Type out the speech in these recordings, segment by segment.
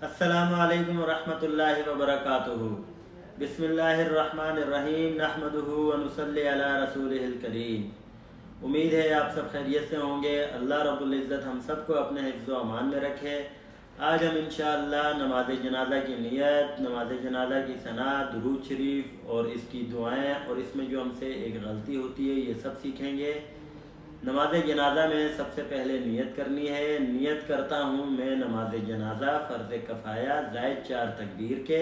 अस्सलामु अलैकुम वरहमतुल्लाहि वबरकातुहू। बिस्मिल्लाहिर्रहमानिर्रहीम नहमदुहु व नुसल्ली अला रसूलिहिल करीम। उम्मीद है आप सब खैरियत से होंगे। अल्लाह रब्बुल इज़्ज़त हम सबको अपने हिफ्ज़ व अमान में रखे। आज हम इंशाअल्लाह नमाज जनाज़ा की नियत, नमाज जनाज़ा की सना, दुरूद शरीफ और इसकी दुआएं और इसमें जो हमसे एक गलती होती है ये सब सीखेंगे। नमाज जनाज़ा में सबसे पहले नियत करनी है। नियत करता हूँ मैं नमाज जनाज़ा फ़र्ज़ कफ़ाया ज़ायद 4 तकबीर के,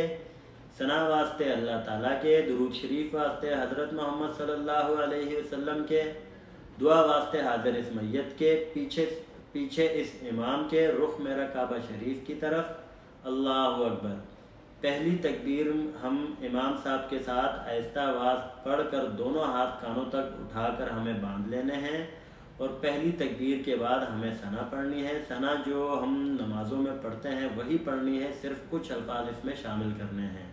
सना वास्ते अल्लाह ताला के, दुरूद शरीफ वास्ते हज़रत मोहम्मद सल्लल्लाहु अलैहि वसल्लम के, दुआ वास्ते हाज़िर इस मैयत के, पीछे इस इमाम के, रुख मेरा काबा शरीफ की तरफ। अल्लाहु अकबर। पहली तकबीर हम इमाम साहब के साथ आहिस्ता आवाज़ पढ़कर दोनों हाथ कानों तक उठाकर हमें बांध लेने हैं और पहली तकबीर के बाद हमें सना पढ़नी है। सना जो हम नमाज़ों में पढ़ते हैं वही पढ़नी है, सिर्फ कुछ अल्फाज इसमें शामिल करने हैं।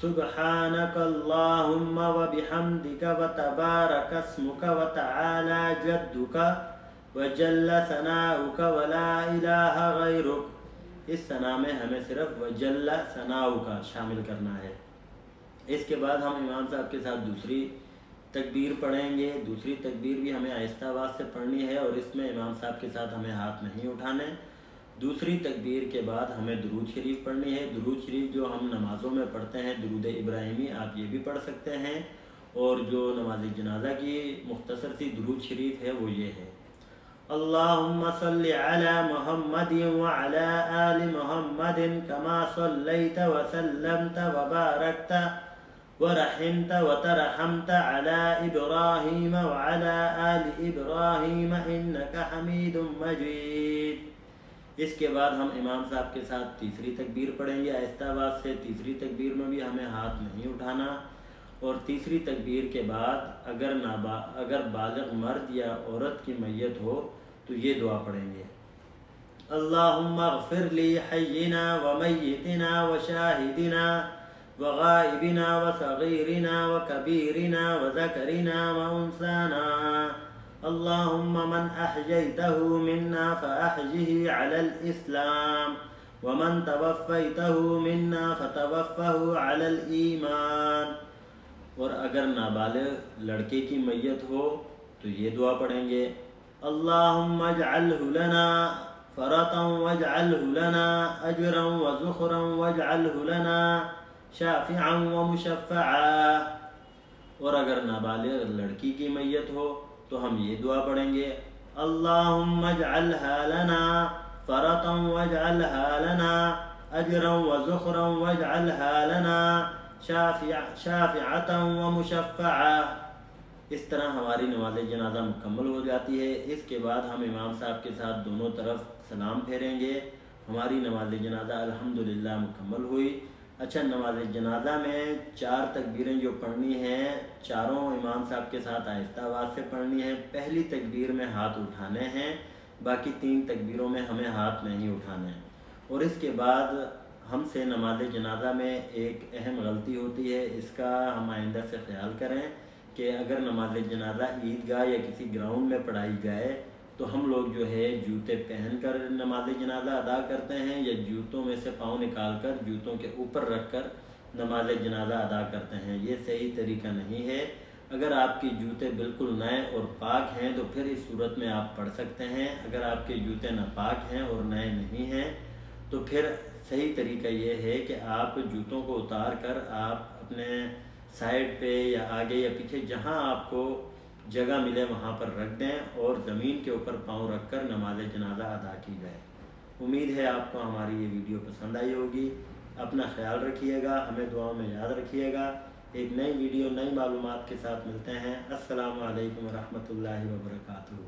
सुब्हानक अल्लाहुम्मा व बिहम्दिका व तबारक अस्मुका व तआला जद्दुका व जल्ल सनाउका व ला इलाहा गैरुक। इस सना में हमें सिर्फ वजल्ला सनाउका शामिल करना है। इसके बाद हम इमाम साहब के साथ दूसरी तकबीर पढ़ेंगे। दूसरी तकबीर भी हमें आहिस्ता आवाज़ से पढ़नी है और इसमें इमाम साहब के साथ हमें हाथ नहीं उठाने। दूसरी तकबीर के बाद हमें दुरूद शरीफ पढ़नी है। दुरूद शरीफ जो हम नमाज़ों में पढ़ते हैं, दुरूद इब्राहिमी, आप ये भी पढ़ सकते हैं। और जो नमाज जनाज़ा की मुख्तसर सी दुरूद शरीफ है वो ये है, अल्लाहुम्मा सल्लि अला मुहम्मदिन व अला आलि मुहम्मदिन कमा सल्लैता व सल्लमता व बारकता व रहमता व तरहमता अला इब्राहीम व अला आलि इब्राहीम इन्नका हमीदुम मजीद। इसके बाद हम इमाम साहब के साथ तीसरी तकबीर पढ़ेंगे आहिस्ता आवाज़ से। तीसरी तकबीर में भी हमें हाथ नहीं उठाना। और तीसरी तकबीर के बाद अगर बालिग मर्द या औरत की मैयत हो तो ये दुआ पढ़ेंगे, अल्लाहुम्मा ग़फ़िर ली हय्यिना व मय्यितिना व शाहिदिना व गाइबिना व सगीरिना व कबीरिना व ज़करिना व उन्साना। अल्लाहुम्मा मन अहयैतहु मिन्ना फ़अहयिही अलल इस्लाम व मन तवफ़्फ़ैतहु मिन्ना फ़तवफ़्फ़हु अलल ईमान। और अगर नाबालिग लड़के की मैयत हो तो ये दुआ पढ़ेंगे, अल्लाहुम्मा अजअल्हु लना फ़रतन वजअल्हु लना अजरन व ज़ुख़रन वजअल्हु लना शाफ़िअन व मुशफ़्फ़अ। और अगर नाबालिग लड़की की मैयत हो तो हम ये दुआ पढ़ेंगे, अल्लाहुम्मा अजअल्हा लना फ़रतन वजअल्हा लना अजरन व ज़ुख़रन वजअल्हा लना शाफ़िअतन व मुशफ़्फ़अ। इस तरह हमारी नमाज जनाज़ा मुकम्मल हो जाती है। इसके बाद हम इमाम साहब के साथ दोनों तरफ सलाम फेरेंगे। हमारी नमाज जनाज़ा अल्हम्दुलिल्लाह मुकम्मल हुई। अच्छा, नमाज जनाज़ा में 4 तकबीरें जो पढ़नी हैं, चारों इमाम साहब के साथ आहिस्ता आवाज़ से पढ़नी है। पहली तकबीर में हाथ उठाने हैं, बाकी 3 तकबीरों में हमें हाथ नहीं उठाने। और इसके बाद हमसे नमाज जनाज़ा में एक अहम गलती होती है, इसका हम आइंदा से ख्याल करें कि अगर नमाज जनाज़ा ईदगाह या किसी ग्राउंड में पढ़ाई जाए तो हम लोग जो है जूते पहन कर नमाज जनाज़ा अदा करते हैं या जूतों में से पाँव निकाल कर जूतों के ऊपर रख कर नमाज जनाज़ा अदा करते हैं। ये सही तरीका नहीं है। अगर आपके जूते बिल्कुल नए और पाक हैं तो फिर इस सूरत में आप पढ़ सकते हैं। अगर आपके जूते नापाक हैं और नए नहीं हैं तो फिर सही तरीका ये है कि आप जूतों को उतार कर आप अपने साइड पे या आगे या पीछे जहाँ आपको जगह मिले वहाँ पर रख दें और ज़मीन के ऊपर पाँव रख कर नमाज जनाज़ा अदा की जाए। उम्मीद है आपको हमारी ये वीडियो पसंद आई होगी। अपना ख्याल रखिएगा, हमें दुआओं में याद रखिएगा। एक नई वीडियो नई मालूमात के साथ मिलते हैं। अस्सलामु अलैकुम व रहमतुल्लाहि व बरकातुहू।